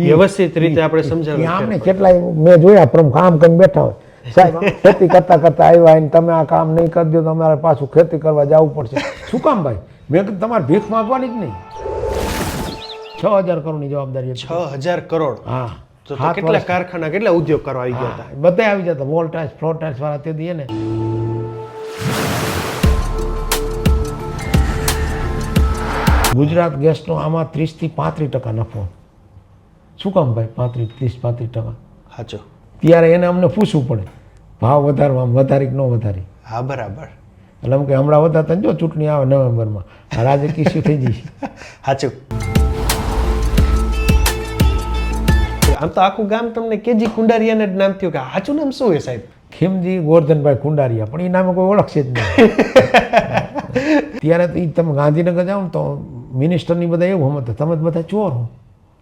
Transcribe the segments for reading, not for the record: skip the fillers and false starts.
વ્યવસ્થિત રીતે આપણે સમજાવ્યું. આમને કેટલાય મેં જોયા પ્રમુખ આમ કરીને બેઠા હોય, સાહેબ ખેતી કરતા કરતા આવ્યા અને તમે આ કામ નહીં કરી દો તો અમારે પાછું ખેતી કરવા જવું પડશે. શું કામ ભાઈ? મેં કીધું તમારે ભીખ માગવાની જ નહીં. 6,000 કરોડની જવાબદારી હતી. 6,000 કરોડ. હા, તો કેટલા કારખાના કેટલા ઉદ્યોગ કરવા આવી ગયા હતા? બધા આવી જતા, વોલ ટાઇલ્સ ફ્લોર ટાઇલ્સ વાળા તે દઈએ ને. ગુજરાત ગેસનો આમાં 30 થી 35% નફો. શું કામ ભાઈ? 30-35%. સાચો. ત્યારે એને અમને પૂછવું પડે ભાવ વધારવામાં વધારી કે ન વધારી. હા, બરાબર. એટલે એમ કે હમણાં વધારતા જો ચૂંટણી આવે નવેમ્બરમાં, રાજકીય ઇસ્યુ થઈ જશે. સાચું. આમ તો આખું ગામ તમને કેજી કુંડારિયાને જ નામ થયું, કે સાચું નામ શું છે સાહેબ? ખીમજી ગોરધનભાઈ કુંડારિયા, પણ એ નામે કોઈ ઓળખશે જ નહીં. ત્યારે તો તમે ગાંધીનગર જાઓ ને તો મિનિસ્ટરની બધા એવું સમજતા, તમે જ બધા ચોર હો,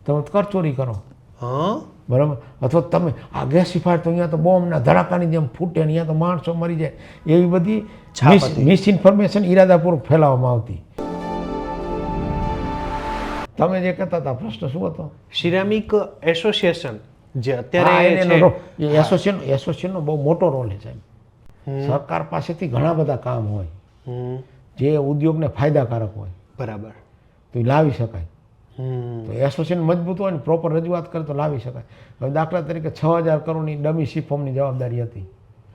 તમે કરચોરી કરો. હા, બરાબર. અથવા તમે આ ગેસિફાયર તો અહીંયા તો બોમ્બના ધડાકાની જેમ ફૂટે ને અહીંયા તો માણસો મરી જાય, એવી બધી મિસઇન્ફોર્મેશન ઈરાદાપૂર્વક ફેલાવવામાં આવતી. તમે જે કહેતા હતા પ્રશ્ન શું હતો? સિરામિક એસોસિએશન જે અત્યારે એસોસિએશનનો બહુ મોટો રોલ છે સાહેબ. સરકાર પાસેથી ઘણા બધા કામ હોય જે ઉદ્યોગને ફાયદાકારક હોય, બરાબર, તો એ લાવી શકાય. તો એસોસિએશન મજબૂત હોય ને પ્રોપર રજૂઆત કરે તો લાવી શકાય. હવે દાખલા તરીકે 6,000 કરોડની ડમી સીફોમની જવાબદારી હતી.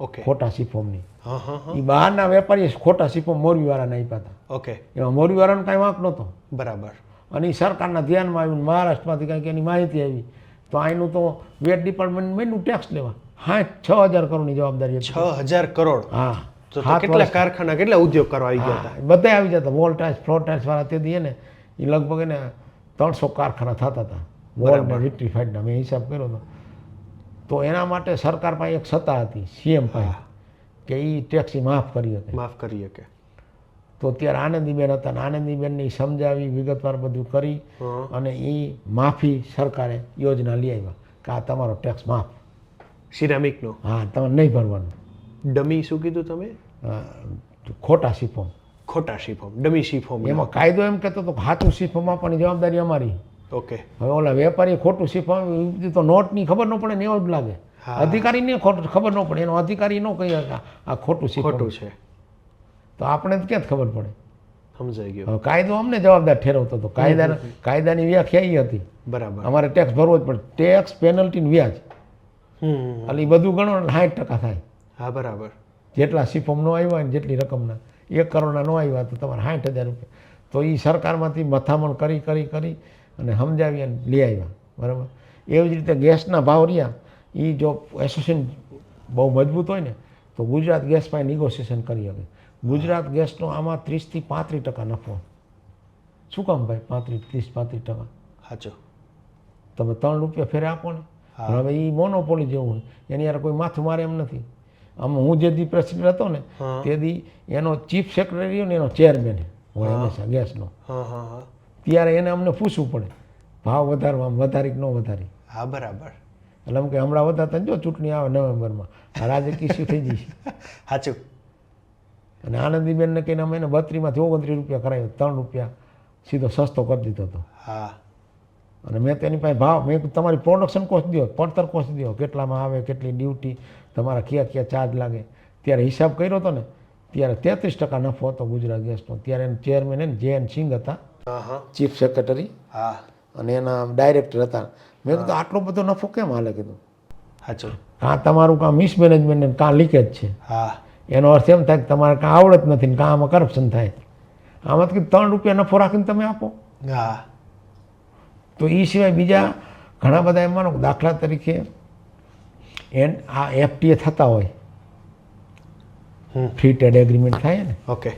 ઓકે. ખોટા સીફોમની. હા હા હા. એ બહારના વેપારીએ ખોટા સીફોમ મોરબીવાળાને આપ્યા હતા. ઓકે. એમાં મોરબીવાળાનો કાંઈ વાંક નહોતો. બરાબર. અને એ સરકારના ધ્યાનમાં આવ્યું, મહારાષ્ટ્રમાંથી કાંઈક એની માહિતી આવી, તો અહીંનું તો વેટ ડિપાર્ટમેન્ટ મેનું ટેક્સ લેવા. હા, 6,000 કરોડની જવાબદારી હતી. 6,000 કરોડ. હા. તો કેટલા કારખાના કેટલા ઉદ્યોગ કરવા આવી ગયા હતા? બધા આવી જતા, વોલ ટાઇલ્સ ફ્લોર ટાઇલ્સ વાળા તે દઈએ ને, એ લગભગ એને 300 કારખાના થતા હતા વોલ વિટ્રીફાઈડના. મેં હિસાબ કર્યો હતો. તો એના માટે સરકાર પાસે એક સત્તા હતી સીએમ પાસે, કે એ ટેક્સ માફ કરી શકે. માફ કરી શકે. તો ત્યારે આનંદીબેન હતા, આનંદીબેનને સમજાવી વિગતવાર બધું કરી અને એ માફી સરકારે યોજના લઈ આવ્યા કે આ તમારો ટેક્સ માફ. સિરામિકનો? હા. તમારે નહીં ભરવાનું. ડમી શું કીધું તમે? ખોટા સીફોમ. ખોટા સીફોમ, ડમી સીફોમ. એમાં કાયદો એમ કહેતો હતો સાચું સીફોમ આપવાની જવાબદારી અમારી. ઓકે. હવે ઓલા વેપારી ખોટું સીફોમ તો નોટની ખબર ન પડે ને એવું જ લાગે. અધિકારીને ખબર ન પડે, એનો અધિકારી ન કહી શકે આ ખોટું ખોટું છે, તો આપણે ક્યાં ખબર પડે? સમજાઈ ગયું. કાયદો અમને જવાબદાર ઠેરવતો હતો. કાયદાની વ્યાખ્યા એ હતી. બરાબર. અમારે ટેક્સ ભરવો જ પડે. ટેક્સ, પેનલ્ટી, વ્યાજ, એટલે એ બધું ગણો 60% થાય. હા, બરાબર. જેટલા સીફોમ ન આવ્યા હોય ને જેટલી રકમના 1 કરોડના ન આવ્યા તો તમારે 60,000 રૂપિયા. તો એ સરકારમાંથી મથામણ કરી કરી કરી અને સમજાવી અને લઈ આવ્યા. બરાબર. એવી જ રીતે ગેસના ભાવ રહ્યા, એ જો એસોસિએશન બહુ મજબૂત હોય ને તો ગુજરાત ગેસમાં નિગોસિએશન કરી શકે. ગુજરાત ગેસનો આમાં 30 થી 35% નફો. શું કામ ભાઈ? 30-35%. સાચો. તમે 3 રૂપિયા ફેરે આપો ને. હવે એ મોનોપોલી જેવું હોય, એની યાર કોઈ માથું મારે એમ નથી. આમ હું જે દી પ્રેસિડેન્ટ હતો ને તે દી એનો ચીફ સેક્રેટરી ને એનો ચેરમેન હોય હંમેશા ગેસનો. ત્યારે એને અમને પૂછવું પડે ભાવ વધારવામાં વધારી કે ન વધારી. હા, બરાબર. એટલે એમ કે હમણાં વધારતા જો ચૂંટણી આવે નવેમ્બરમાં, રાજકીય ઇસ્યુ થઈ જશે. સાચું. અને આનંદીબેનને કહીને અમે એને 32માંથી 29 રૂપિયા કરાવ્યો, 3 રૂપિયા સીધો સસ્તો કરી દીધો હતો. હા. અને મેં તેની પાસે ભાવ, મેં તમારી પ્રોડક્શન કોસ્ટ દો, પડતર કોસ્ટ દો, કેટલામાં આવે, કેટલી ડ્યુટી, તમારા કયા ચાર્જ લાગે. ત્યારે હિસાબ કર્યો હતો ને ત્યારે 33% નફો હતો ગુજરાત ગેસનો. ત્યારે એના ચેરમેન એને JN સિંઘ હતા, ચીફ સેક્રેટરી. હા. અને એના ડાયરેક્ટર હતા. મેં કીધું આટલો બધો નફો કેમ હાલે? કીધું સાચું. કાં તમારું કાં મિસમેનેજમેન્ટ કાં લીકેજ છે. હા. એનો અર્થ એમ થાય કે તમારે કાં આવડત નથી ને કાં આમાં કરપ્શન થાય. આમાં તો 3 રૂપિયા નફો રાખીને તમે આપો. હા. તો એ સિવાય બીજા ઘણા બધા એમ માનો, દાખલા તરીકે આ FTA થતા હોય, ફ્રી ટ્રેડ એગ્રીમેન્ટ થાય ને. ઓકે.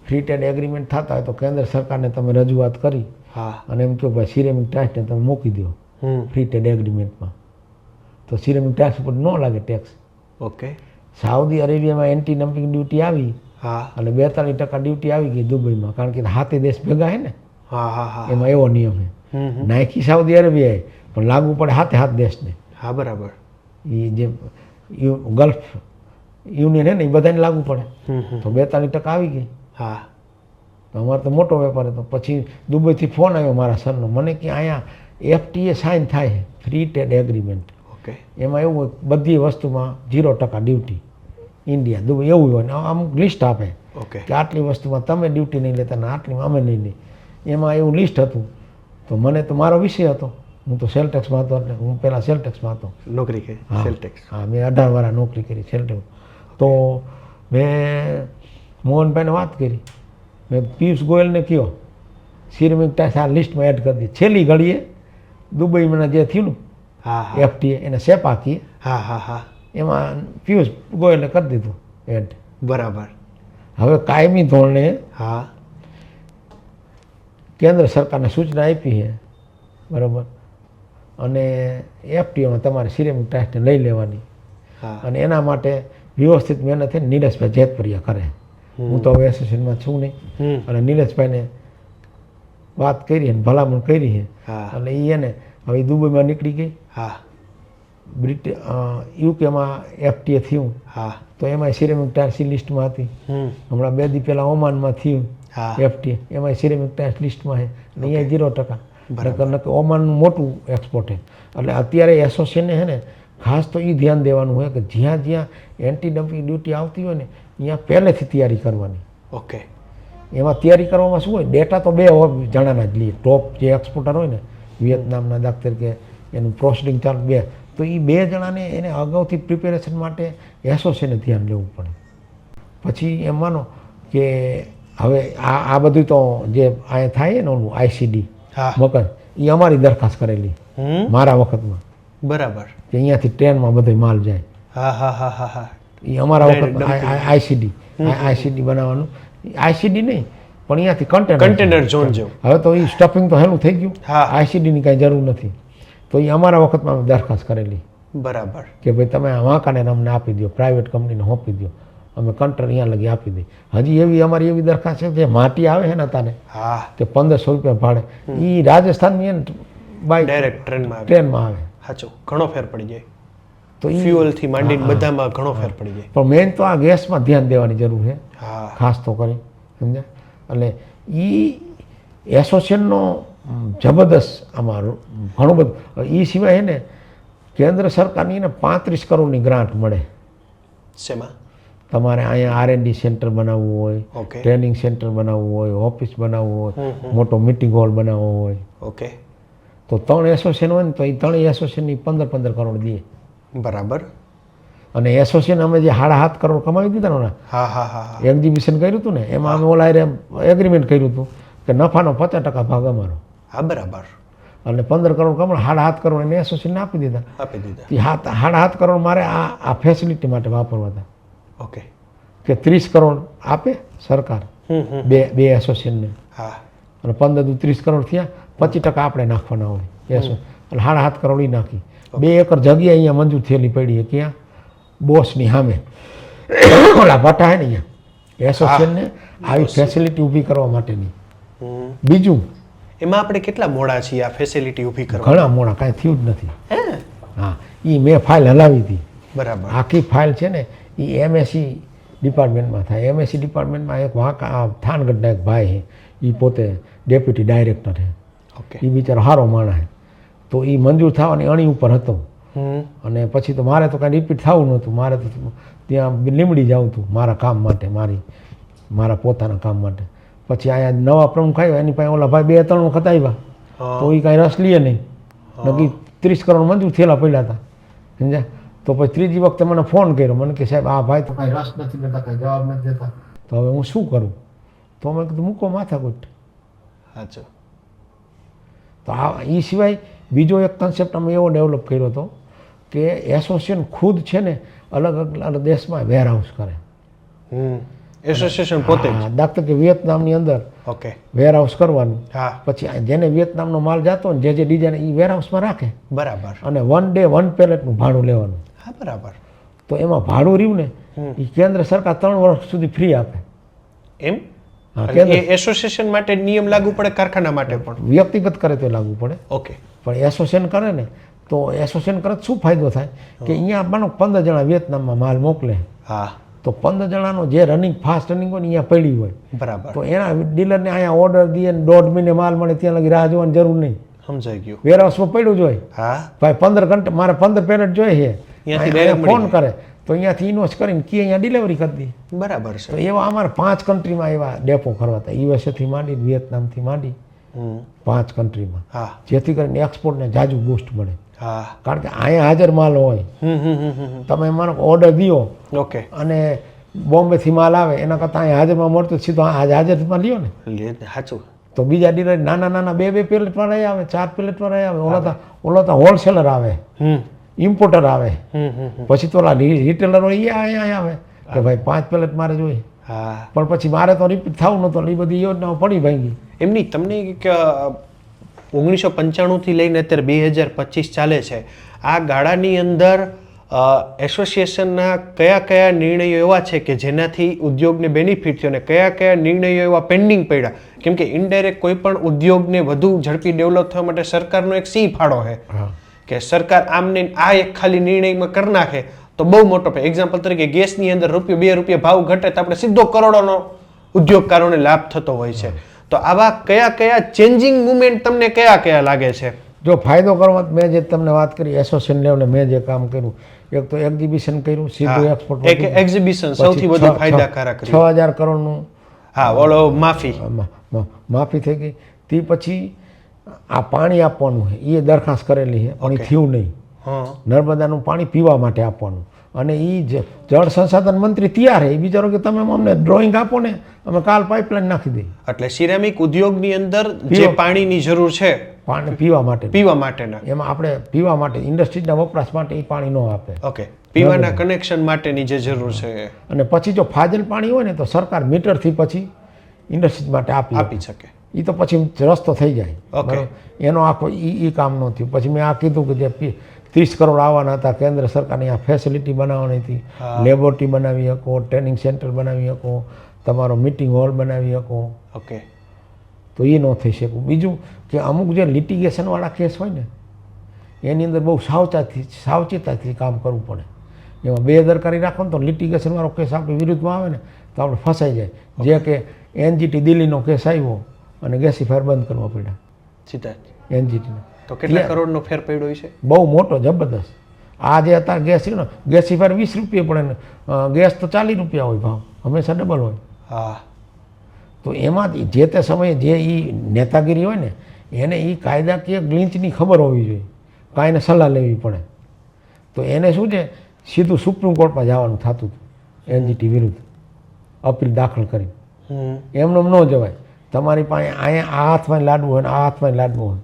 ફ્રી ટ્રેડ એગ્રીમેન્ટ થતા હોય તો કેન્દ્ર સરકારને તમે રજૂઆત કરી અને એમ કહો ભાઈ સિરેમિક ટાઇલ્સને તમે મૂકી દો ફ્રી ટ્રેડ એગ્રીમેન્ટમાં, તો સિરેમિક ટાઇલ્સ ઉપર ન લાગે ટેક્સ. ઓકે. સાઉદી અરેબિયામાં એન્ટી ડમ્પિંગ ડ્યુટી આવી અને 42% ડ્યુટી આવી ગઈ દુબઈમાં, કારણ કે હાથે દેશ ભેગા હે ને. એમાં એવો નિયમ છે. નાખી સાઉદી અરેબિયાએ પણ લાગુ પડે હાથ દેશને. હા, બરાબર. એ જે ગલ્ફ યુનિયન છે ને એ બધાને લાગુ પડે. તો 42% આવી ગઈ. હા. તો અમારે તો મોટો વેપાર હતો. પછી દુબઈથી ફોન આવ્યો મારા સરનો, મને કે અહીંયા FTA સાઇન થાય છે, ફ્રી ટ્રેડ એગ્રીમેન્ટ. ઓકે. એમાં એવું હોય બધી વસ્તુમાં 0% ડ્યુટી, ઇન્ડિયા દુબઈ એવું હોય ને અમુક લિસ્ટ આપે ઓકે. કે આટલી વસ્તુમાં તમે ડ્યુટી નહીં લેતા ને આટલીમાં અમે નહીં લઈએ. એમાં એવું લિસ્ટ હતું. તો મને તો મારો વિષય હતો, હું તો સેલ ટેક્સમાં હતો, એટલે હું પહેલાં સેલ ટેક્સમાં હતો. નોકરી કરી હા. Cell tax. હા, મેં 18 વર્ષ નોકરી કરી સેલ ટેક્સ. તો મેં મોહનભાઈને વાત કરી, મેં પિયુષ ગોયલને કહ્યો સિરેમિક ટાઇલ્સ આ લિસ્ટમાં એડ કરી દી. છેલ્લી ઘડીએ દુબઈમાં જે થયું હા હા FTA એને સેપા કીએ, હા હા હા. એમાં પિયુષ ગોયલે કરી દીધું એડ. બરાબર. હવે કાયમી ધોરણે હા. કેન્દ્ર સરકારને સૂચના આપી છે, બરાબર, અને FTAમાં તમારે સિરેમિક ટાઇલ્સને લઈ લેવાની. હા. અને એના માટે વ્યવસ્થિત મહેનત છે નીલેશભાઈ જેતપરિયા કરે. હું તો હવે એસોસિએશનમાં છું નહીં. અને નીલેશભાઈને વાત કરી અને ભલામણ કરી છે. હા. અને એ એને હવે દુબઈમાં નીકળી ગઈ, હા યુકેમાં FTA થયું, હા. તો એમાં સિરેમિક ટાઇલ્સ લિસ્ટમાં હતી. હમણાં 2 દી પહેલાં ઓમાનમાં થયું હા. FTA, એમાં સિરેમિક ટાઇલ્સ લિસ્ટમાં છે. અને અહીંયા 0%. બરાબર. નકર ઓમાનનું મોટું એક્સપોર્ટ છે. એટલે અત્યારે એસોસિએશને છે ને ખાસ તો એ ધ્યાન દેવાનું હોય કે જ્યાં જ્યાં એન્ટી ડમ્પિંગ ડ્યુટી આવતી હોય ને ત્યાં પહેલેથી તૈયારી કરવાની. ઓકે. એમાં તૈયારી કરવામાં શું હોય, ડેટા તો 2 જણાના જ લઈએ. ટોપ જે એક્સપોર્ટર હોય ને વિયેતનામના દાખલા કે એનું પ્રોસેસિંગ ચાર્જ 2, તો એ 2 જણાને એને અગાઉથી પ્રિપેરેશન માટે એસોસિએશને ધ્યાન લેવું પડે. પછી એમ માનો કે હવે આ બધું તો જે અહીંયા થાય ને ઓલું ICD હા. મકાન, એ અમારી દરખાસ્ત કરેલી મારા વખતમાં, બરાબર. કે અહીંયાથી ટ્રેનમાં બધો માલ જાય. હા હા હા હા હા. એ અમારા Direct વખત ICD બનાવવાનું. ICD નહીં પણ અહીંયાથી કન્ટેનર ઝોન જેવું. હવે તો એ સ્ટફિંગ તો હેલું થઈ ગયું, હા. ICDની કાંઈ જરૂર નથી. તો એ અમારા વખતમાં અમે દરખાસ્ત કરેલી બરાબર. કે ભાઈ તમે આ વાંકાને અમને આપી દો, પ્રાઇવેટ કંપનીને સોંપી દો, અમે કન્ટ્રર અહીંયા લગી આપી દઈએ. હજી એવી અમારી એવી દરખાસ્ત છે જે માટી આવે છે ને તાને હા. કે 1500 રૂપિયા ભાડે, એ રાજસ્થાનની એને બાય ડાયરેક્ટ ટ્રેનમાં આવે. ટ્રેનમાં આવે. સાચું, ઘણો ફેર પડી જાય. તો એ ફ્યુઅલ થી માંડીને બધામાં ઘણો ફેર પડી જાય. પણ મેઇન તો આ ગેસમાં ધ્યાન દેવાની જરૂર છે, હા. ખાસ તો કરી, સમજ્યા. એટલે એ એસોસિએશનનો જબરદસ્ત આમાં ઘણું બધું. એ સિવાય છે ને કેન્દ્ર સરકારની એને 35 કરોડની ગ્રાન્ટ મળે. શેમાં? તમારે અહીંયા R&D સેન્ટર બનાવવું હોય, ઓકે. ટ્રેનિંગ સેન્ટર બનાવવું હોય, ઓફિસ બનાવવું હોય, મોટો મિટિંગ હોલ બનાવવો હોય, ઓકે. તો 3 એસોસિએશન હોય ને તો એ 3 એસોસિએશનની 15 કરોડ દે. બરાબર. અને એસોસિએશન અમે જે 7.5 કરોડ કમાવી દીધા ને, હા હા હા હા. એક્ઝિબિશન કર્યું હતું ને, એમાં અમે ઓલા એગ્રીમેન્ટ કર્યું હતું કે નફાનો 50% ભાગ અમારો. હા બરાબર. અને 15 કરોડ કમાણ 7.5 કરોડ એને એસોસિએશનને આપી દીધા. આપી દીધા. એ 7.5 કરોડ મારે આ ફેસિલિટી માટે વાપરવા હતા. ઓકે. કે 30 કરોડ આપે સરકાર બે એસોસિએશનને, હા. અને 15 દુ 30 કરોડ થયા, 25% આપણે નાખવાના હોય એસો. એટલે 7.5 કરોડ એ નાખી. 2 એકર જગ્યા અહીંયા મંજૂર થયેલી પડી છે. ક્યાં? બોસની સામે ઓલા ભટ્ટા હે ને અહીંયા એસોસિએશનને આવી ફેસિલિટી ઊભી કરવા માટેની. બીજું એમાં આપણે કેટલા મોડા છીએ આ ફેસિલિટી ઊભી કરવા? ઘણા મોડા, કાંઈ થયું જ નથી. હા, એ મેં ફાઇલ હલાવી હતી. બરાબર. આખી ફાઇલ છે ને એ MSc ડિપાર્ટમેન્ટમાં થાય. MSc ડિપાર્ટમેન્ટમાં એક થાનગઢના એક ભાઈ છે, એ પોતે ડેપ્યુટી ડાયરેક્ટર છે. ઓકે. એ બિચારો સારો માણસ છે. તો એ મંજૂર થવાની અણી ઉપર હતો. અને પછી તો મારે તો કાંઈ રિપીટ થવું નહોતું. મારે તો ત્યાં લીમડી જવું હતું મારા કામ માટે, મારા પોતાના કામ માટે. પછી અહીંયા નવા પ્રમુખ આવ્યા, એની પાસે ઓલા ભાઈ 2-3 વખત આવ્યા, તો એ કાંઈ રસ લઈએ નહીં. નક્કી 30 કરોડ મંજૂર થયેલા પડ્યા હતા, સમજ્યા. તો પછી ત્રીજી વખતે મને ફોન કર્યો, મને કે સાહેબ આ ભાઈ તો કાંઈ રસ નથી લેતા, કાંઈ જવાબ નથી દેતા, તો હવે હું શું કરું? તો મેં કીધું મૂકો માથાકૂટ. સાચું. તો એ સિવાય બીજો એક કન્સેપ્ટ અમે એવો ડેવલપ કર્યો હતો કે એસોસિએશન ખુદ છે ને અલગ અલગ દેશમાં વેરહાઉસ કરે. એસોસિએશન પોતે જ? દાખલા કે વિયેતનામની અંદર ઓકે. વેરહાઉસ કરવાનું. હા. પછી જેને વિયેતનામનો માલ જતો હોય જે ડિઝાઇન એ વેરહાઉસમાં રાખે. બરાબર. અને 1 ડે 1 પેલેટનું ભાડું લેવાનું. હા બરાબર. તો એમાં ભાડું રહ્યું ને એ કેન્દ્ર સરકાર 3 વર્ષ સુધી ફ્રી આપે. એમ? હા, એ એસોસિએશન માટે નિયમ લાગુ પડે, કારખાના માટે પણ? વ્યક્તિગત કરે તો લાગુ પડે. ઓકે. પણ એસોસિએશન કરે ને તો એસોસિએશન કરે શું ફાયદો થાય કે અહીંયા માનો 15 જણા વિયેતનામમાં માલ મોકલે. હા. તો 15 જણાનો જે રનિંગ ફાસ્ટ રનિંગ હોય ને અહીંયા પડી હોય, બરાબર. તો એના ડીલરને અહીંયા ઓર્ડર દઈએ ને 1.5 મહિને માલ મળે ત્યાં લગી રાહ જોવાની જરૂર નહીં. સમજાઈ ગયું. વેરહાઉસમાં પડ્યું જ હોય હા ભાઈ 15 ઘંટા મારે 15 પેલેટ જોઈએ છે અહીંયાથી અહીંયા direct ફોન મળી કરે તો અહીંયાથી ઇન્વેસ્ટ કરીને કે અહીંયા ડિલિવરી કરી દે. બરાબર તો છે. એવા અમારે 5 કન્ટ્રીમાં એવા ડેપો કરવા હતા, યુએસએથી માંડી વિયેતનામથી માંડી હમ 5 કન્ટ્રીમાં, હા જેથી કરીને એક્સપોર્ટને જાજુ બૂસ્ટ મળે. હા કારણ કે અહીંયા હાજર માલ હોય, તમે માનો ઓર્ડર દો ઓકે અને બોમ્બેથી માલ આવે એના કરતાં અહીંયા હાજરમાં મળતું સીધો હાજરમાં લ્યો ને લે સાચું. તો બીજા ડીલર નાના નાના 2 પેલેટમાં આવે, 4 પેલેટમાં આવે, ઓલા તો હોલસેલર આવે, ઇમ્પોર્ટર આવે, પછી તો ઓલા રિટેલર હોય એ અહીંયા આવે કે ભાઈ 5 પેલેટ મારે જોઈએ. હા પણ પછી મારે તો રિપીટ થવું નહોતું, એ બધી યોજનાઓ પડી ભાંગી. એમની તમને એક 1995થી લઈને અત્યારે 2025 ચાલે છે, આ ગાળાની અંદર એસોસિએશનના કયા કયા નિર્ણયો એવા છે કે જેનાથી ઉદ્યોગને બેનિફિટ થયો અને કયા કયા નિર્ણયો એવા પેન્ડિંગ પડ્યા? કેમ કે ઇનડાયરેક્ટ કોઈ પણ ઉદ્યોગને વધુ ઝડપી ડેવલપ થવા માટે સરકારનો એક સિંહ ફાળો છે કે સરકાર આમને આ એક ખાલી નિર્ણયમાં કરી નાખે તો બહુ મોટો. એક્ઝામ્પલ તરીકે ગેસની અંદર ₹2 ભાવ ઘટે તો આપણે સીધો કરોડોનો ઉદ્યોગકારોને લાભ થતો હોય છે. તો આવા કયા કયા ચેન્જિંગ મુવમેન્ટ તમને કયા કયા લાગે છે? જો ફાયદો કરવા, મેં જે તમને વાત કરી એસોસિએશન લેવલે મેં જે કામ કર્યું, એક તો એક્ઝિબિશન કર્યું, સીધું એક્સપોર્ટ. એક એક્ઝિબિશન સૌથી વધુ ફાયદાકારક રહ્યું. 6000 કરોડનું હા ઓલો માફી થઈ ગઈ. તે પછી આ પાણી આપવાનું છે એ દરખાસ્ત કરેલી છે પણ એ થયું નહીં. નર્મદાનું પાણી પીવા માટે આપવાનું, અને એ જળ સંસાધન મંત્રી તૈયાર છે, એ બિચારો કે તમે અમને ડ્રોઈંગ આપો ને અમે કાલ પાઇપલાઇન નાખી દઈએ. એટલે સિરામિક ઉદ્યોગની અંદર જે પાણીની જરૂર છે પાણી પીવા માટેના એમાં આપણે પીવા માટે ઇન્ડસ્ટ્રીના વપરાશ માટે એ પાણી ન આપે. ઓકે, પીવાના કનેક્શન માટેની જે જરૂર છે. અને પછી જો ફાજલ પાણી હોય ને તો સરકાર મીટરથી પછી ઇન્ડસ્ટ્રી માટે આપી શકે. એ તો પછી રસ્તો થઈ જાય. ઓકે, એનો આખો એ કામ ન થયું. પછી મેં આ કીધું કે જે 30 કરોડ આવવાના હતા કેન્દ્ર સરકારની, આ ફેસિલિટી બનાવવાની હતી, લેબોરેટરી બનાવી શકો, ટ્રેનિંગ સેન્ટર બનાવી શકો, તમારો મિટિંગ હોલ બનાવી શકો. ઓકે, તો એ ન થઈ શકું. બીજું કે અમુક જે લિટિગેશનવાળા કેસ હોય ને એની અંદર બહુ સાવચેતીથી કામ કરવું પડે. એમાં બેદરકારી રાખો ને તો લિટિગેશનવાળો કેસ આપણી વિરુદ્ધમાં આવે ને તો આપણે ફસાઈ જાય. જે કે NGT દિલ્હીનો કેસ આવ્યો અને ગેસિફાયર બંધ કરવા પડ્યા સીધા NGTને. તો કેટલા કરોડનો ફેર પડ્યો છે? બહુ મોટો, જબરદસ્ત. આ જે હતા ગેસિફાયર ₹20 પડે ને ગેસ તો ₹40 હોય ભાવ, હંમેશા ડબલ હોય. હા, તો એમાં જે તે સમયે જે એ નેતાગીરી હોય ને એને એ કાયદાકીય ગ્લિંચની ખબર હોવી જોઈએ, કાંઈને સલાહ લેવી પડે. તો એને શું છે સીધું સુપ્રીમ કોર્ટમાં જવાનું થતું હતું NGT વિરુદ્ધ, અપીલ દાખલ કરી. એમને ન જવાય. તમારી પાસે અહીંયા આ હાથમાં લાડવું હોય ને આ હાથમાં લાડવું હોય,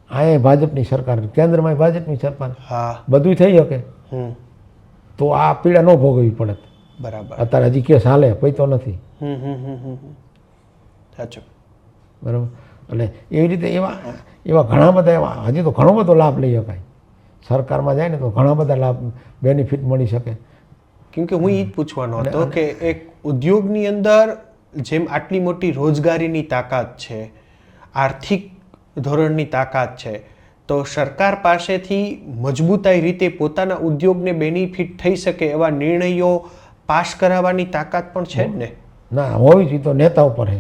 અહીંયા ભાજપની સરકાર, કેન્દ્રમાં ભાજપની સરકાર, બધું થઈ શકે. તો આ પીડા ન ભોગવવી પડે. બરાબર. અત્યારે હજી કેસ હાલે પૈતો નથી. સાચું. બરાબર. એટલે એવી રીતે એવા ઘણા બધા એવા હજી તો ઘણો બધો લાભ લઈ શકાય. સરકારમાં જાય ને તો ઘણા બધા લાભ બેનિફિટ મળી શકે. કેમ કે હું એ જ પૂછવાનો હતો કે એક ઉદ્યોગની અંદર જેમ આટલી મોટી રોજગારીની તાકાત છે, આર્થિક ધોરણની તાકાત છે, તો સરકાર પાસેથી મજબૂતાઈ રીતે પોતાના ઉદ્યોગને બેનિફિટ થઈ શકે એવા નિર્ણયો પાસ કરાવવાની તાકાત પણ છે જ ને? ના, હોવી જોઈએ. તો નેતા ઉપર છે.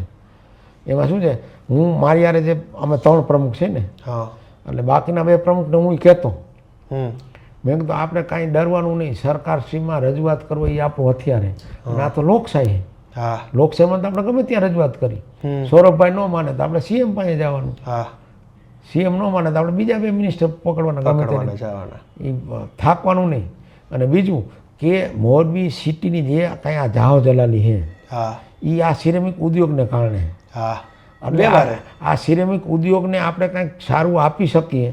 એમાં શું છે, હું મારી યારે જે અમે 3 પ્રમુખ છે ને, એટલે બાકીના 2 પ્રમુખને હું કહેતો, મેં કીધું આપણે કાંઈ ડરવાનું નહીં, સરકારશ્રીમાં રજૂઆત કરવો એ આપણું હથિયાર છે. અને આ તો લોકશાહી છે. લોકશાહીમાં તો આપણે ગમે ત્યાં રજૂઆત કરી. સૌરભભાઈ ન માને તો આપણે CM પાસે જવાનું, CM ન માને તો આપણે બીજા 2 મિનિસ્ટર પકડવાના, ગમે ત્યાં એ થાકવાનું નહીં. અને બીજું કે મોરબી સિટીની જે કાંઈ આ જાહો જલાલી છે એ આ સિરેમિક ઉદ્યોગને કારણે. એટલે આ સિરેમિક ઉદ્યોગને આપણે કંઈક સારું આપી શકીએ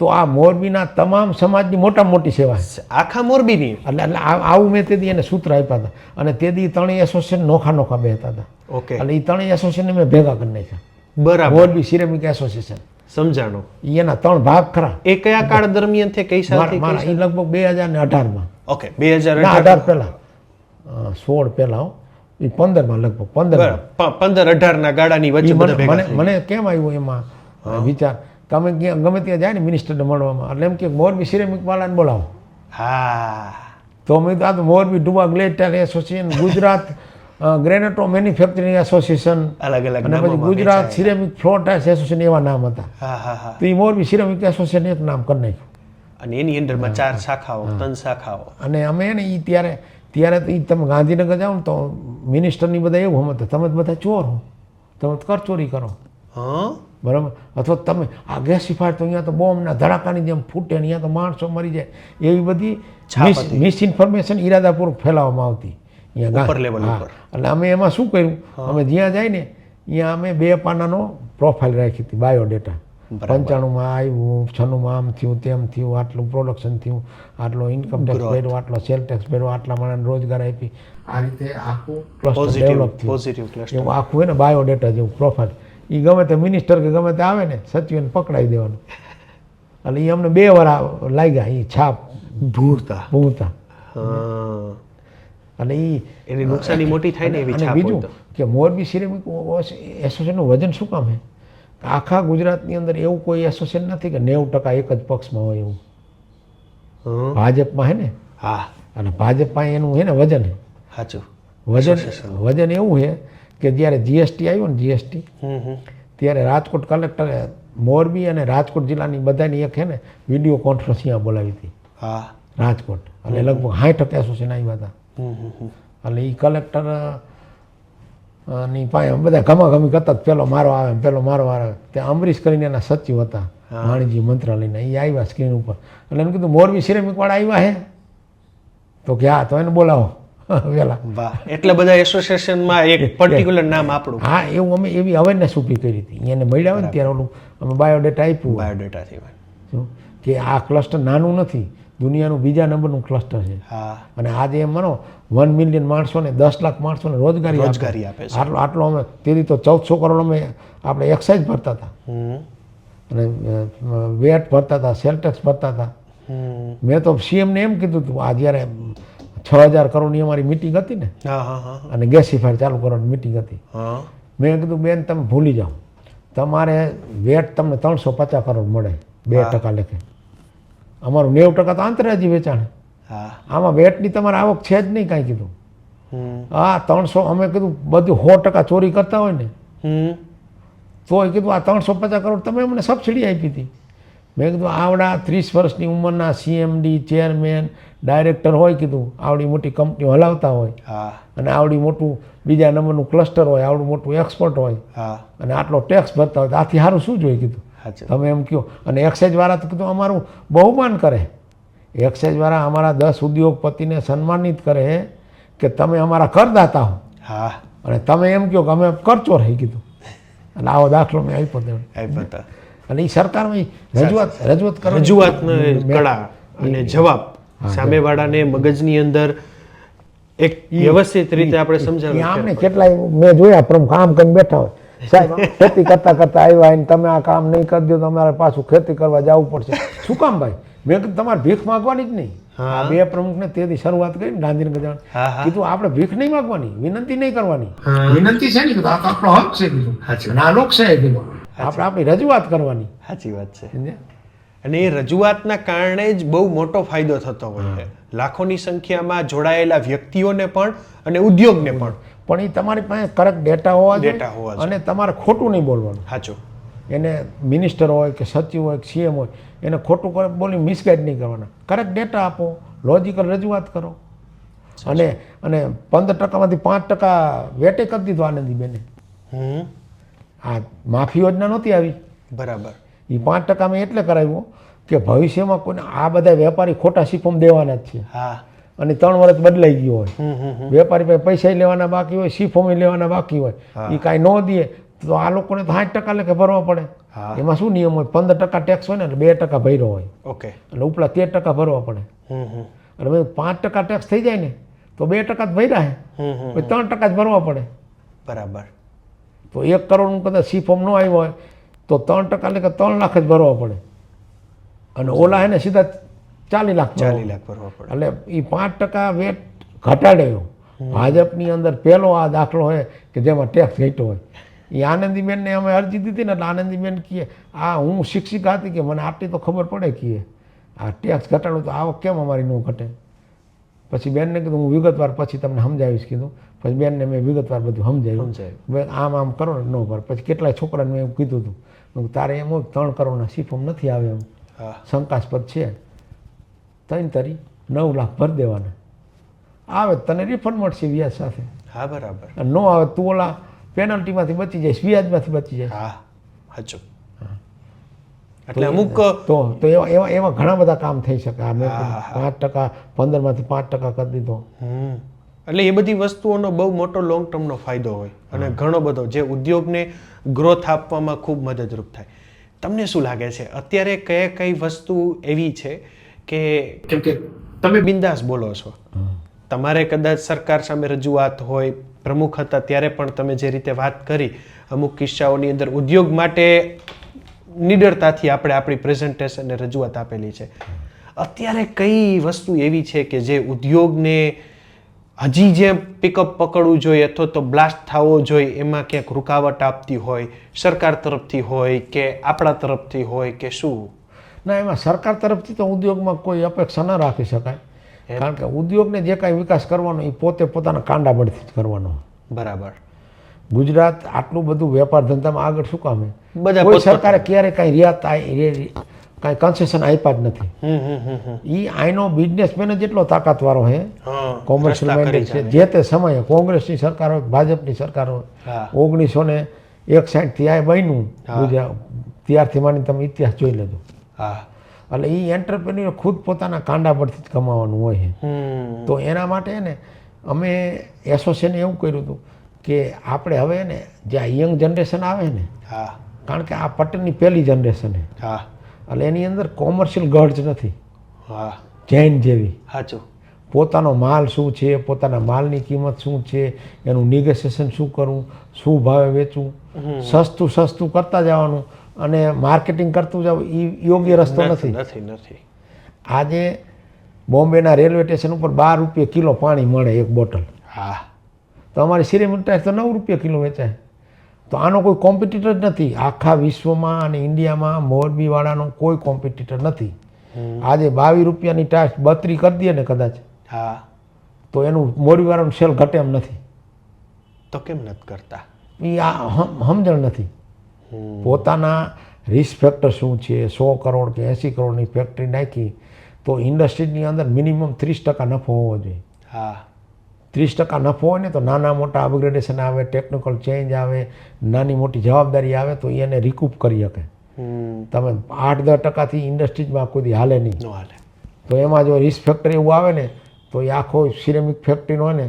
તો આ મોરબીના તમામ સમાજની મોટામાં મોટી સેવા છે, આખા મોરબીની. એટલે આવું મેં તેથી એને સૂત્ર આપ્યા હતા. અને તેથી 3 એસોસિએશન નોખા બેહતા હતા. એટલે એ 3 એસોસિએશનને મેં ભેગા કરી નાખ્યા. બરાબર. Morbi ceramic association. સમજાણો. એના 3 ભાગ ખરા. એ કયા કાળ દરમિયાન છે? કઈ સાલથી? એ લગભગ 2018માં. ઓકે, 2018 પહેલા, 16 પહેલા, 15માં, લગભગ 15-18 ના ગાળાની વચ્ચે મને કેમ આવ્યું એમાં વિચાર, તમે ગમે ત્યાં જાય ને મિનિસ્ટરને મળવામાં, એટલે એમ કે મોરબી સિરેમિક વાળાને બોલાવો. તો મેં તો આ તો મોરબી ડુબા ગ્લેડ association, Gujarat granito manufacturing association અલગ અલગ અને પછી Gujarat ceramic floor tiles association એવા નામ હતા. હા હા હા. તો એ મોરબી સિરેમિક એસોસિએશન એક નામ કરી નાખ્યું અને એની અંદરમાં 4 શાખાઓ 3 શાખાઓ. અને અમે ને એ ત્યારે તો ઈ તમે ગાંધીનગર જાઓ ને તો મિનિસ્ટરની બધા એવું સમજતા તમે તો બધા ચોર હો, તમે તો કરચોરી કરો, હા બરાબર. અથવા તમે આ ગેસિફાયર તો અહીંયા તો બોમ્બના ધડાકાની જેમ ફૂટે ને અહીંયા તો માણસો મરી જાય, એવી બધી મિસઇન્ફોર્મેશન ઈરાદાપૂર્વક ફેલાવવામાં આવતી ઉપર લેવલ ઉપર. એટલે અમે એમાં શું કર્યું, અમે જ્યાં જાય ને ત્યાં અમે 2 પાનાનો પ્રોફાઇલ રાખી હતી, બાયોડેટા. 95માં આવ્યું, 96માં આમ થયું, તેમ થયું, આટલું પ્રોડક્શન થયું, આટલો ઇન્કમ ટેક્સ ભર્યો, આટલો સેલ ટેક્સ ભર્યો, આટલા માણસને રોજગાર આપી, આ રીતે આખું ક્લસ્ટર ડેવલપ થયું. પોઝિટિવ ક્લસ્ટર એવું આખું હોય ને બાયોડેટા જેવું પ્રોફાઇલ. એ ગમે તે મિનિસ્ટર કે ગમે તે આવે ને સચિવને પકડાવી દેવાનું. એટલે એ અમને 2 વાર લાગ્યા એ છાપ ભૂરતા. એટલે એની નુકસાની મોટી થાય ને એવી છાપ. બીજું કે મોરબી સિરેમિક એસોસિએશનનું વજન શું કામ છે? આખા ગુજરાતની અંદર એવું કોઈ એસોસિએશન નથી કે 90% એક જ પક્ષમાં હોય એવું. ભાજપમાં હે ને, હા, અને ભાજપમાં એનું હે ને વજન હે. સાચું. વજન એવું છે કે જ્યારે જીએસટી આવ્યો ને જીએસટી, ત્યારે રાજકોટ કલેક્ટરે મોરબી અને રાજકોટ જિલ્લાની બધાની એક છે ને વિડીયો કોન્ફરન્સ અહીંયા બોલાવી હતી. હા, રાજકોટ. અને લગભગ 60% એસોસિએશન આવ્યા હતા. એટલે એ કલેક્ટર ની પાસે બધા ઘમાઘમી કરતા પેલો મારો આવે પેલો મારો આવે. ત્યાં અમરીશ કરીને એના સચિવ હતા વાણિજ્ય મંત્રાલયના, એ આવ્યા સ્ક્રીન ઉપર. એટલે એને કીધું મોરબી સિરેમિક વાળા આવ્યા હે, તો કે હા, તો એને બોલાવો વેલા. વાહ, એટલે બધા એસોસિએશનમાં એક પર્ટિક્યુલર નામ આપણું. હા, એવું અમે એવી અવેરનેસ ઊભી કરી હતી. એને મળ્યા હોય ને ત્યારે ઓલું અમે બાયોડેટા આપ્યું. બાયોડેટાથી કે આ ક્લસ્ટર નાનું નથી, દુનિયાનું બીજા નંબરનું ક્લસ્ટર છે. હા. અને આજે એમ માનો 1 મિલિયન માણસોને 10 લાખ માણસોને રોજગારી આપે છે. આટલો અમે તેથી તો 1400 કરોડ અમે આપણે એક્સાઇઝ ભરતા હતા, અને વેટ ભરતા હતા, સેલ ટેક્સ ભરતા હતા. મેં તો સીએમને એમ કીધું હતું, આ જ્યારે 6000 કરોડની અમારી મિટિંગ હતી ને, અને ગેસિફાયર ચાલુ કરવાની મિટિંગ હતી, મેં કીધું બેન તમે ભૂલી જાઓ, તમારે વેટ તમને 350 કરોડ મળે 2% લેખે. અમારું 90% તો આંતરરાજ્ય વેચાણ. આમાં વેટની તમારે આવક છે જ નહીં કાંઈ કીધું. હા, 300 અમે કીધું બધું 100% ચોરી કરતા હોય ને તોય કીધું આ 350 કરોડ તમે અમને સબસિડી આપી હતી. મેં કીધું આવડા 30 વર્ષની ઉંમરના સીએમડી, ચેરમેન, ડાયરેક્ટર હોય, કીધું આવડી મોટી કંપનીઓ હલાવતા હોય, અને આવડી મોટું બીજા નંબરનું ક્લસ્ટર હોય, આવડું મોટું એક્સપર્ટ હોય, અને આટલો ટેક્સ ભરતા હોય, આથી સારું શું જોઈએ કીધું તમે એમ કહો. અને એક્સાઇઝ વાળા તો કીધું અમારું બહુમાન કરે. એક્સાઇઝ વાળા અમારા 10 ઉદ્યોગપતિને સન્માનિત કરે કે તમે અમારા કરદાતા હો, અને તમે એમ કહો કે અમે કરચોર રહી કીધું. અને આવો દાખલો મેં આપ્યો. અને એ સરકારમાં રજૂઆતનો કળા અને જવાબ સામેવાળાને મગજની અંદર એક વ્યવસ્થિત રીતે આપણે સમજાવ્યું. આમને કેટલાય મેં જોયા પ્રમુખ આમ કરીને બેઠા હોય, સાહેબ ખેતી કરતા કરતા આવ્યા ને તમે આ કામ નહીં કરી દો તો અમારે પાછું ખેતી કરવા જવું પડશે. શું કામ ભાઈ? મેં કીધું તમારે ભીખ માગવાની જ નહીં. આ 2 પ્રમુખને તેથી શરૂઆત કરી ને ગાંધીનગર જવાનું, કીધું આપણે ભીખ નહીં માગવાની, વિનંતી નહીં કરવાની. વિનંતી છે ને કીધું, આ આપણો હક છે કીધું, ના લોક છે કીધું, આપણે આપણી રજૂઆત કરવાની. સાચી વાત છે. અને એ રજૂઆતના કારણે જ બહુ મોટો ફાયદો થતો હોય છે લાખોની સંખ્યામાં જોડાયેલા વ્યક્તિઓને પણ અને ઉદ્યોગને પણ. પણ એ તમારી પાસે કરેક્ટ ડેટા હોવા જોઈએ, અને તમારે ખોટું નહીં બોલવાનું. સાચું. એને મિનિસ્ટર હોય કે સચિવ હોય કે સીએમ હોય, એને ખોટું બોલી મિસગાઈડ નહીં કરવાના. કરેક્ટ ડેટા આપો, લોજિકલ રજૂઆત કરો. અને 15%માંથી 5% વેટે કરી દીધું આનંદીબેને. આ માફી યોજના નહોતી આવી, બરાબર. એ 5% મેં એટલે કરાવ્યું કે ભવિષ્યમાં કોઈને આ બધા વેપારી ખોટા સિફોમ દેવાના જ છે, અને 3 વર્ષ બદલાઈ ગયો હોય, વેપારી પાસે પૈસા લેવાના બાકી હોય, સિફોમ લેવાના બાકી હોય, એ કાંઈ ન દે તો આ લોકોને તો 60% લેખે ભરવા પડે. એમાં શું નિયમ હોય? 15% ટેક્સ હોય ને એટલે 2% ભર્યો હોય, એટલે ઉપલા 13% ભરવા પડે. એટલે 5% ટેક્સ થઈ જાય ને તો 2% જ ભર્યા હે, 3% જ ભરવા પડે. બરાબર. તો 1 કરોડનું કદાચ સિફોમ ન આવ્યો હોય તો 3% લેખે 3 લાખ જ ભરવા પડે, અને ઓલા એને સીધા 40 લાખ ભરવા પડે. એટલે એ 5% વેટ ઘટાડ્યો. ભાજપની અંદર પહેલો આ દાખલો હોય કે જેમાં ટેક્સ ઘટ્યો હોય. એ આનંદીબેનને અમે અરજી દીધી ને એટલે આનંદીબેન કહે આ હું શિક્ષિકા હતી કે મને આટલી તો ખબર પડે કે આ ટેક્સ ઘટાડો તો આવક કેમ અમારી ન ઘટે. પછી બેનને કીધું હું વિગતવાર પછી તમને સમજાવીશ કીધું. પછી બેનને મેં વિગતવાર બધું સમજાવ્યું. આમ આમ કરો ને ન કરો. પછી કેટલાય છોકરાને મેં એવું કીધું હતું, તારે એમ હોય 3 કરોડના સીફોર્મ નથી આવે એમ, શંકાસ્પદ છે, 9 લાખ ભરી દેવાના, આવે તને રિફંડ મળશે વ્યાજ સાથે. હા બરાબર. ન આવે તું ઓલા પેનલ્ટીમાંથી બચી જઈશ, વ્યાજમાંથી બચી જઈશ. હા સાચું. એટલે અમુક તો એવા ઘણા બધા કામ થઈ શકે. આ મેં 5%, 15માંથી 5% કરી દીધો. એટલે એ બધી વસ્તુઓનો બહુ મોટો લોંગ ટર્મનો ફાયદો હોય અને ઘણો બધો જે ઉદ્યોગને ગ્રોથ આપવામાં ખૂબ મદદરૂપ થાય. તમને શું લાગે છે અત્યારે કઈ વસ્તુ એવી છે કે કેમ કે તમે બિંદાસ બોલો છો, તમારે કદાચ સરકાર સામે રજૂઆત હોય, પ્રમુખ હતા ત્યારે પણ તમે જે રીતે વાત કરી અમુક કિસ્સાઓની અંદર ઉદ્યોગ માટે નિડરતાથી આપણે આપણી પ્રેઝન્ટેશન અને રજૂઆત આપેલી છે. અત્યારે કઈ વસ્તુ એવી છે કે જે ઉદ્યોગને હજી જે પિકઅપ પકડવું જોઈએ અથવા તો બ્લાસ્ટ થવો જોઈએ એમાં ક્યાંક રૂકાવટ આપતી હોય, સરકાર તરફથી હોય કે આપણા તરફથી હોય કે શું? ના, એમાં સરકાર તરફથી તો ઉદ્યોગમાં કોઈ અપેક્ષા ન રાખી શકાય, કારણ કે ઉદ્યોગને જે કાંઈ વિકાસ કરવાનો એ પોતે પોતાના કાંડા બળથી જ કરવાનો. બરાબર. ગુજરાત આટલું બધું વેપાર ધંધામાં આગળ શું કામે? કોઈ સરકારે ક્યારે કાંઈ રિયાત કાંઈ કન્સેશન આપ્યા જ નથી. એ આઈનો બિઝનેસમેન જ એટલો તાકાતવાળો છે, કોમર્શિયલ માઇન્ડેડ છે. જે તે સમયે કોંગ્રેસની સરકાર હોય, ભાજપની સરકાર હોય, 1961થી આ બન્યું ગુજરાત, ત્યારથી માંડીને તમે ઇતિહાસ જોઈ લેજો. એટલે એ એન્ટરપ્રેન્યોર ખુદ પોતાના કાંડા પરથી જ કમાવાનું હોય છે. તો એના માટે ને અમે એસોસિએશને એવું કર્યું હતું કે આપણે હવે ને જે આ યંગ જનરેશન આવે ને, કારણ કે આ પટેલની પહેલી જનરેશન છે, એટલે એની અંદર કોમર્શિયલ ગઢ જ નથી જૈન જેવી. સાચું. પોતાનો માલ શું છે, પોતાના માલની કિંમત શું છે, એનું નિગોશિએશન શું કરવું, શું ભાવે વેચવું, સસ્તું કરતા જવાનું અને માર્કેટિંગ કરતું જવું, એ યોગ્ય રસ્તો નથી. આજે બોમ્બેના રેલવે સ્ટેશન ઉપર 12 રૂપિયા કિલો પાણી મળે એક બોટલ. તો અમારી સિરેમિક ટાયર તો 9 રૂપિયા કિલો વેચાય. તો આનો કોઈ કોમ્પિટિટર જ નથી આખા વિશ્વમાં અને ઇન્ડિયામાં. મોરબીવાળાનો કોઈ કોમ્પિટિટર નથી. આજે 22 રૂપિયાની ટાયર 32 કરી દે ને કદાચ, તો એનું મોરબીવાળાનું સેલ ઘટે એમ નથી. તો કેમ નથી કરતા? એ સમજણ નથી. પોતાના રિસ્ક ફેક્ટર શું છે, 100 કરોડ કે 80 કરોડની ફેક્ટરી નાખી તો ઇન્ડસ્ટ્રીની અંદર મિનિમમ 30% નફો હોવો જોઈએ. 30% નફો હોય ને તો નાના મોટા અપગ્રેડેશન આવે, ટેકનિકલ ચેન્જ આવે, નાની મોટી જવાબદારી આવે તો એને રિકૂપ કરી શકે. તમે 8-10%થી ઇન્ડસ્ટ્રીઝમાં કોઈ હાલે નહીં. તો એમાં જો રિસ્ક ફેક્ટર એવું આવે ને તો એ આખો સિરેમિક ફેક્ટરીનો હોય ને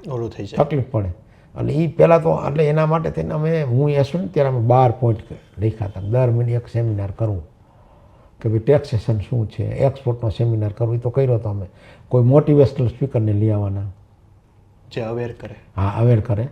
ઓલું થઈ જાય, તકલીફ પડે. એટલે એ પહેલાં તો એટલે એના માટે થઈને હું એસું ને ત્યારે અમે 12 પોઈન્ટ લખ્યા હતા. દર મહિને એક સેમિનાર કરવું કે ભાઈ ટેક્સેશન શું છે, એક્સપોર્ટનો સેમિનાર કરવું. એ તો કર્યો હતો અમે. કોઈ મોટિવેશનલ સ્પીકરને લઈ આવવાના જે અવેર કરે. અવેર કરે,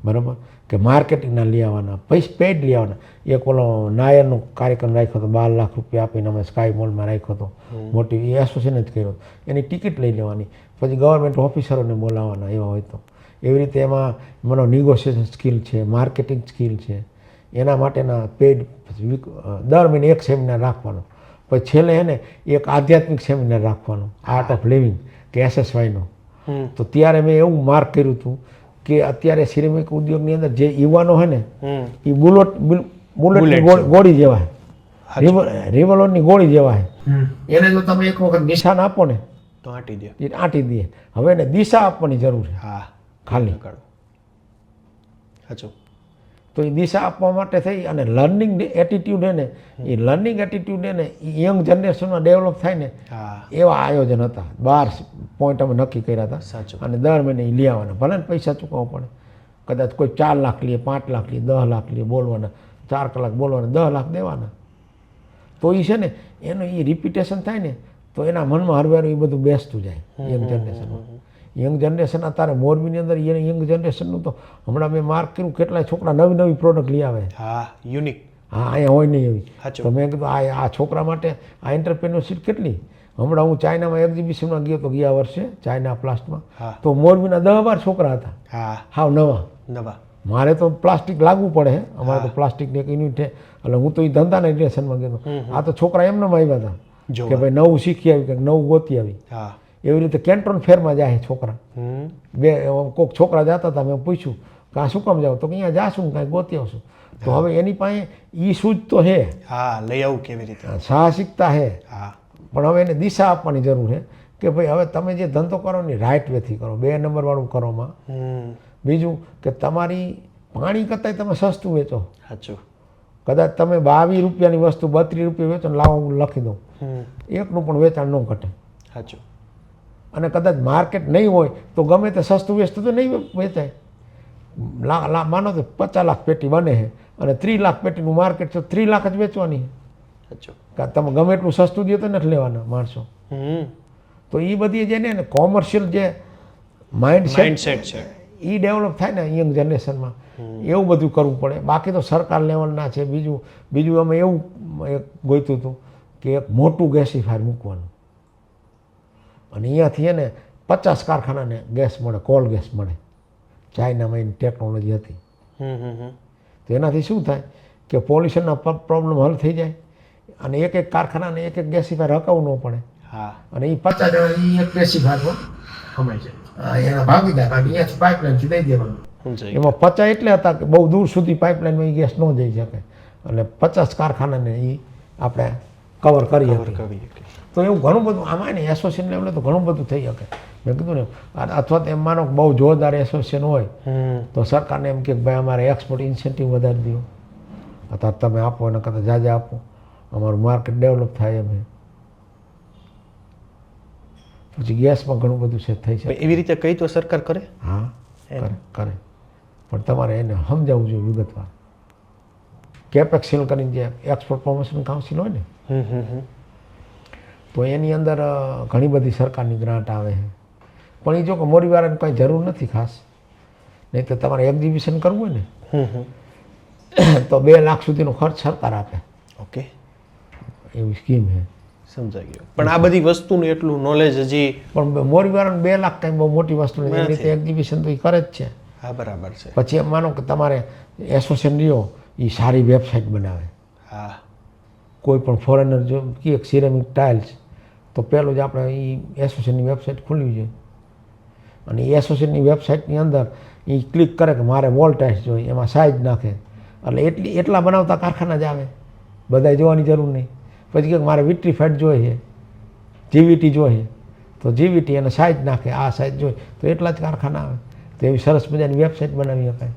બરાબર. કે માર્કેટિંગના લઈ આવવાના, પૈસા પેડ લઈ આવવાના. એક ઓલો નાયરનો કાર્યક્રમ રાખ્યો હતો, 12 લાખ રૂપિયા આપીને અમે સ્કાય મોલમાં રાખ્યો હતો. મોટી એસોસિએશને જ કર્યો. એની ટિકિટ લઈ લેવાની, પછી ગવર્મેન્ટ ઓફિસરોને બોલાવવાના એવા હોય તો. એવી રીતે એમાં મને નિગોશિએશન સ્કિલ છે, માર્કેટિંગ સ્કિલ છે, એના માટેના પેડ દર મહિને એક સેમિનાર રાખવાનો. પછી છેલ્લે એને એક આધ્યાત્મિક સેમિનાર રાખવાનો, આર્ટ ઓફ લિવિંગ કે SSYનો. તો ત્યારે મેં એવું માર્ક કર્યું હતું કે અત્યારે સિરેમિક ઉદ્યોગની અંદર જે યુવાનો હોય ને એ બુલેટની ગોળી જેવા છે, રિવોલ્વરની ગોળી જેવા છે. એને જો તમે એક વખત નિશાન આપો ને તો આંટી દે. હવે એને દિશા આપવાની જરૂર છે ખાલી. તો એ દિશા આપવા માટે થઈ અને લર્નિંગ એટીટ્યુડ હે ને, એ લર્નિંગ એટીટ્યુડ હે ને એ યંગ જનરેશનમાં ડેવલપ થાય ને એવા આયોજન હતા. 12 પોઈન્ટ અમે નક્કી કર્યા હતા. અને દર મહિને એ લઈ આવવાના. ભલે ને પૈસા ચૂકવવા પડે, કદાચ કોઈ 4 લાખ લે, 5 લાખ લે, 10 લાખ લે, બોલવાના 4 કલાક બોલવાના, 10 લાખ દેવાના. તો એ છે ને એનું એ રિપીટેશન થાય ને તો એના મનમાં હરવેરું એ બધું બેસતું જાય યંગ જનરેશનમાં. યંગ જનરેશન અત્યારે મોરબીની અંદર યંગ જનરેશનનું તો હમણાં મેં માર્ક કર્યું કેટલાય છોકરા નવી પ્રોડક્ટ લઈ આવે. યુનિક. અહીંયા હોય નહીં એવી. તો મેં કીધું આ છોકરા માટે આ એન્ટરપ્રેન્યોરશીપ કેટલી. હમણાં હું ચાઇનામાં એક્ઝિબિશનમાં ગયો તો ગયા વર્ષે ચાઇના પ્લાસ્ટમાં, તો મોરબીના 10-12 છોકરા હતા, હાવ નવા. મારે તો પ્લાસ્ટિક લાગવું પડે છે, અમારે તો પ્લાસ્ટિકની એક યુનિટ છે, એટલે હું તો એ ધંધાના રિલેશનમાં ગયો. આ તો છોકરા એમને આવ્યા હતા કે ભાઈ નવું શીખી આવી, કંઈક નવું ગોતી આવી. એવી રીતે કેન્ટોન ફેરમાં જાય છોકરા. કોઈક છોકરા જતા હતા, મેં પૂછ્યું કે આ શું કામ જાવ, તો કે અહીંયા જાશું કાંઈ ગોતી આવશું. તો હવે એની પાસે એ સૂઝ તો છે, હા, લઈ આવું કેવી રીતે, સાહસિકતા છે, હા, પણ હવે એને દિશા આપવાની જરૂર છે કે ભાઈ હવે તમે જે ધંધો કરો ને રાઇટ વેથી કરો, 2 નંબરવાળું કરોમાં. બીજું કે તમારી પાણી કરતાંય તમે સસ્તું વેચો. સાચું. કદાચ તમે 22 રૂપિયાની વસ્તુ 32 રૂપિયા વેચો ને લાવો હું લખી દઉં, એકનું પણ વેચાણ ન ઘટે. સાચું. અને કદાચ માર્કેટ નહીં હોય તો ગમે તે સસ્તું વેચતું તો નહીં વેચાય. માનો તો 50 લાખ પેટી બને છે અને 30 લાખ પેટીનું માર્કેટ છે, 30 લાખ જ વેચવાની છે. તમે ગમે એટલું સસ્તું દો તો નથી લેવાના માણસો. તો એ બધી જે ને કોમર્શિયલ જે માઇન્ડસેટ છે એ ડેવલપ થાય ને યંગ જનરેશનમાં, એવું બધું કરવું પડે. બાકી તો સરકાર લેવલના છે. બીજું અમે એવું એક ગોઈતું હતું કે એક મોટું ગેસિફાયર મૂકવાનું, અને અહીંયાથી એને 50 કારખાનાને ગેસ મળે, કોલ ગેસ મળે. ચાઇનામાં એની ટેકનોલોજી હતી. તો એનાથી શું થાય કે પોલ્યુશનના પ્રોબ્લેમ હલ થઈ જાય, અને એક કારખાનાને એક ગેસિફાયર હકાવવું ન પડે. અને એ 50 જણા એક ગેસિફાયરમાં સમાય છે, એના ભાગીદાર. અહીંયાથી પાઇપલાઇનથી દઈ દેવાનું. એમાં 50 એટલે હતા કે બહુ દૂર સુધી પાઇપલાઇનમાં એ ગેસ ન જઈ શકે, અને 50 કારખાનાને એ આપણે કવર કરી શકીએ. તો એવું ઘણું બધું આમાં ને એસોસિએશન લેવલે તો ઘણું બધું થઈ શકે. મેં કીધું ને, અથવા તો એમ માનો કે બહુ જોરદાર એસોસિએશન હોય તો સરકારને એમ કે ભાઈ અમારે એક્સપોર્ટ ઇન્સેન્ટિવ વધારી દો, અથવા તમે આપો અને કદાચ જાજા આપો, અમારું માર્કેટ ડેવલપ થાય. એમ પછી ગેસમાં ઘણું બધું છે થઈ શકે. એવી રીતે કઈ તો સરકાર કરે. હા, કરે પણ તમારે એને સમજાવવું જોઈએ વિગતવાર. કેપેક્સિલ કરીને જે એક્સપોર્ટ પ્રમોશન કાઉન્સિલ હોય ને, તો એની અંદર ઘણી બધી સરકારની ગ્રાન્ટ આવે છે. પણ એ જો કે મોરીવાળાને કંઈ જરૂર નથી ખાસ. નહીં તો તમારે એક્ઝિબિશન કરવું હોય ને તો 2 લાખ સુધીનો ખર્ચ સરકાર આપે. ઓકે, એવી સ્કીમ છે. સમજાઈ ગયું. પણ આ બધી વસ્તુનું એટલું નોલેજ હજી પણ મોરીવાળાને 2 લાખ કંઈ બહુ મોટી વસ્તુ નથી. એવી રીતે એક્ઝિબિશન તો એ કરે જ છે. હા, બરાબર છે. પછી એમ માનો કે તમારે એસોસિએશન રહ્યો એ સારી વેબસાઇટ બનાવે. હા, કોઈ પણ ફોરેનર જો કે સિરેમિક ટાઇલ્સ, તો પહેલું જ આપણે એ એસોસિએશનની વેબસાઇટ ખોલવી જોઈએ, અને એ એસોસિએશનની વેબસાઇટની અંદર એ ક્લિક કરે કે મારે વોલ ટાઇલ્સ જોઈએ, એમાં સાઇઝ નાખે, એટલે એટલા બનાવતા કારખાના જ આવે, બધાય જોવાની જરૂર નહીં. પછી કે મારે વિટ્રીફાઈડ જોઈએ, જીવીટી જોઈએ, તો જીવીટી એને સાઇઝ નાખે, આ સાઇઝ જોઈએ, તો એટલા જ કારખાના આવે. તો એવી સરસ મજાની વેબસાઇટ બનાવી શકાય.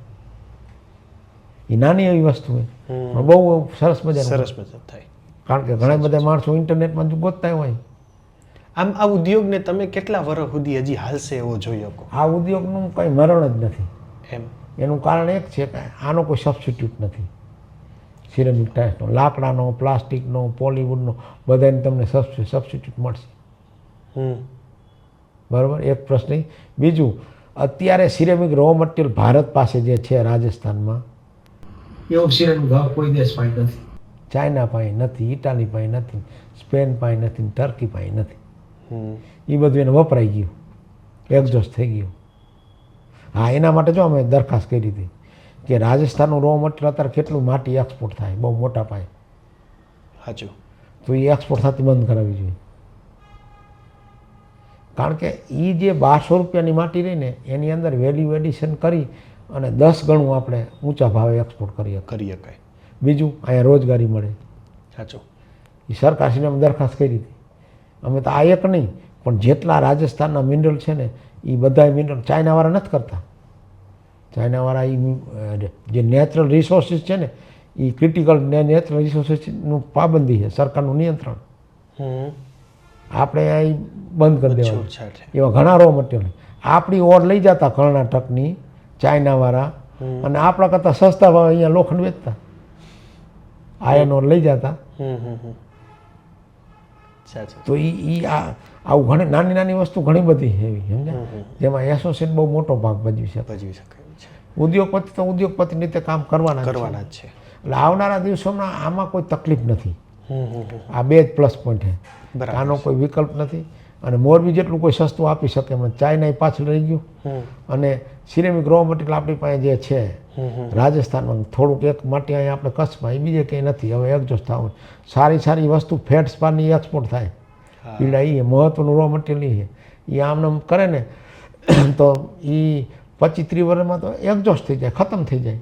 એ નાની એવી વસ્તુ હોય પણ બહુ સરસ મજા થાય, કારણ કે ઘણા બધા માણસો ઇન્ટરનેટમાં ગોતતા હોય. આમ આ ઉદ્યોગને તમે કેટલા વર્ષ સુધી હજી હાલશે એવો જોઈ શકો? આ ઉદ્યોગનું કંઈ મરણ જ નથી. એમ એનું કારણ એક છે કે આનો કોઈ સબસ્ટિટ્યૂટ નથી. સિરેમિક ટાઇલ્સનો, લાકડાનો, પ્લાસ્ટિકનો, પોલીવુડનો, બધાને તમને સબસ્ટિટ્યૂટ મળશે. બરાબર, એક પ્રશ્ન. બીજું, અત્યારે સિરેમિક રો મટીરિયલ ભારત પાસે જે છે રાજસ્થાનમાં, એવું સિરેમિક કોઈ દેશ પાસે નથી. ચાઇના પાસે નથી, ઇટાલી પાસે નથી, સ્પેન પાસે નથી, ટર્કી પાસે નથી. એ બધું એને વપરાઈ ગયું, એક્ઝોસ્ટ થઈ ગયું. હા, એના માટે જો અમે દરખાસ્ત કરી હતી કે રાજસ્થાનનું રો મટીરિયલ અત્યારે કેટલું માટી એક્સપોર્ટ થાય બહુ મોટા પાયે. સાચું. તો એ એક્સપોર્ટ થતી બંધ કરાવવી જોઈએ, કારણ કે એ જે 1200 રૂપિયાની માટી રહી ને એની અંદર વેલ્યુ એડિશન કરી અને 10 ગણું આપણે ઊંચા ભાવે એક્સપોર્ટ કરી શકાય. બીજું, અહીંયા રોજગારી મળે. સાચું. એ સરકારશ્રીને અમે દરખાસ્ત કરી હતી. અમે તો આ એક નહીં પણ જેટલા રાજસ્થાનના મિનરલ છે ને એ બધા મિનરલ ચાઇનાવાળા નથી કરતા. ચાઇનાવાળા એ જે નેચરલ રિસોર્સિસ છે ને એ ક્રિટિકલ નેચરલ રિસોર્સિસનું પાબંદી છે, સરકારનું નિયંત્રણ. આપણે અહીં બંધ કરી દેવાનું. એવા ઘણા રો મટીરિયલ આપણી ઓર લઈ જતા કર્ણાટકની ચાઇનાવાળા, અને આપણા કરતાં સસ્તા ભાવે અહીંયા લોખંડ વેચતા. આયર્ન ઓર લઈ જતા. તો આવું ઘણી નાની નાની વસ્તુ ઘણી બધી એવી સમજ્યા, જેમાં એસોસિએશન બહુ મોટો ભાગ ભજવી શકે. ઉદ્યોગપતિ તો ઉદ્યોગપતિ રીતે કામ કરવાના જ છે. એટલે આવનારા દિવસોમાં આમાં કોઈ તકલીફ નથી. આ 2 જ પ્લસ પોઈન્ટ છે. આનો કોઈ વિકલ્પ નથી. અને મોરબી જેટલું કોઈ સસ્તું આપી શકે એમ ચાઇના પાછળ રહી ગયું. અને સિરેમિક રો મટીરિયલ આપણી પાસે જે છે રાજસ્થાનમાં થોડુંક એક માટી અહીંયા આપણે કચ્છમાં, એ બીજે કંઈ નથી. હવે એક્ઝોસ્ટ થવું સારી વસ્તુ ફેટ્સ પારની એક્સપોર્ટ થાય. પીડા એ મહત્વનું રો મટીરિયલ એ એ આમને આમ કરે ને તો એ 25-30 વર્ષમાં તો એક્ઝોસ્ટ થઈ જાય, ખતમ થઈ જાય.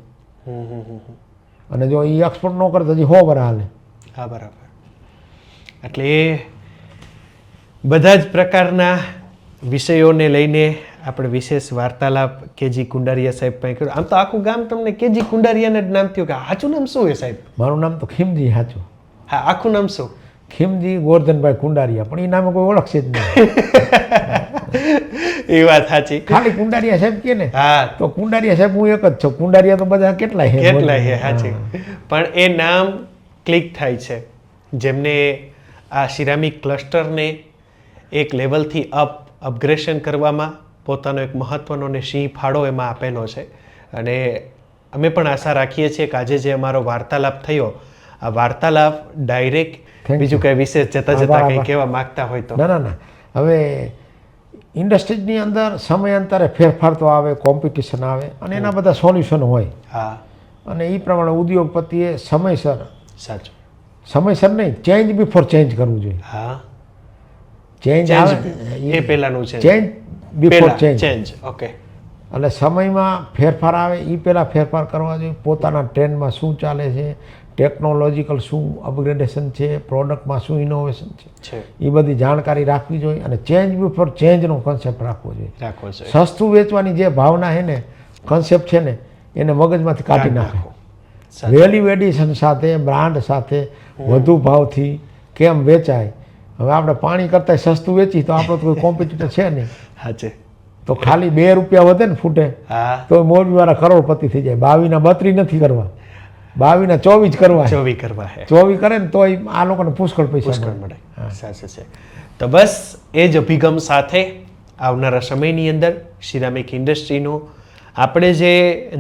અને જો એ એક્સપોર્ટ ન કરે તો હજી 100 વર્ષ હાલે. હા, બરાબર. એટલે એ બધા જ પ્રકારના વિષયોને લઈને આપણે વિશેષ વાર્તાલાપ કેજી કુંડારિયા સાહેબ પાસે કર્યો. આમ તો આખું ગામ તમને કેજી કુંડારિયાને જ નામ થયું કે સાચું નામ શું છે સાહેબ? મારું નામ તો ખીમજી સાચું. હા, આખું નામ શું? ખીમજી ગોરધનભાઈ કુંડારિયા, પણ એ નામે કોઈ ઓળખશે જ નહીં. એ વાત સાચી. ખાલી કુંડારિયા સાહેબ કે ને, હા, તો કુંડારિયા સાહેબ હું એક જ છું. કુંડારિયા તો બધા કેટલાય છે. સાચી. પણ એ નામ ક્લિક થાય છે જેમને આ સિરામિક ક્લસ્ટરને એક લેવલથી અપગ્રેશન કરવામાં પોતાનો એક મહત્વનો અને સિંહ ફાળો એમાં આપેલો છે. અને અમે પણ આશા રાખીએ છીએ કે આજે જે અમારો વાર્તાલાપ થયો, આ વાર્તાલાપ ડાયરેક્ટ બીજું કંઈ વિશેષ જતા કંઈ કહેવા માંગતા હોય તો? ના. હવે ઇન્ડસ્ટ્રીઝની અંદર સમયાંતરે ફેરફાર તો આવે, કોમ્પિટિશન આવે અને એના બધા સોલ્યુશન હોય. હા. અને એ પ્રમાણે ઉદ્યોગપતિએ સમયસર, સાચું, સમયસર નહીં, ચેન્જ બિફોર ચેન્જ કરવું જોઈએ. હા, ચેન્જ એ પહેલાનું છે, ચેન્જ બિફોર ચેન્જ. ઓકે. એટલે સમયમાં ફેરફાર આવે એ પહેલાં ફેરફાર કરવા જોઈએ. પોતાના ટ્રેન્ડમાં શું ચાલે છે, ટેકનોલોજીકલ શું અપગ્રેડેશન છે, પ્રોડક્ટમાં શું ઇનોવેશન છે, એ બધી જાણકારી રાખવી જોઈએ. અને ચેન્જ બિફોર ચેન્જનો કન્સેપ્ટ રાખવો જોઈએ. સસ્તું વેચવાની જે ભાવના છે ને, કન્સેપ્ટ છે ને, એને મગજમાંથી કાઢી નાખે. વેલ્યુ એડિશન સાથે, બ્રાન્ડ સાથે વધુ ભાવથી કેમ વેચાય. હવે આપણે પાણી કરતાં સસ્તું વેચી તો આપણો કોઈ કોમ્પિટિટર છે નહીં. સાચે. તો ખાલી 2 રૂપિયા વધે ને ફૂટે તો મોરબીવાળા કરોડપતિ થઈ જાય. 22ના 32 નથી કરવા, 22ના 24 કરવા. 24 કરે ને તો આ લોકોને પુષ્કળ પૈસા મળે. સાચે છે. તો બસ એ જ અભિગમ સાથે આવનારા સમયની અંદર સિરામિક ઇન્ડસ્ટ્રીનું આપણે જે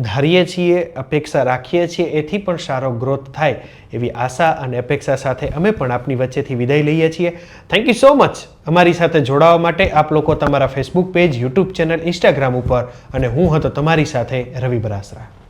ધારીએ છીએ, અપેક્ષા રાખીએ છીએ, એથી પણ સારો ગ્રોથ થાય એવી આશા અને અપેક્ષા સાથે અમે પણ આપની વચ્ચેથી વિદાય લઈએ છીએ. થેન્ક યુ સો મચ અમારી સાથે જોડાવા માટે. આપ લોકો તમારા Facebook page, YouTube channel, Instagram ઉપર, અને હું હતો તમારી સાથે રવિ બરાસરા.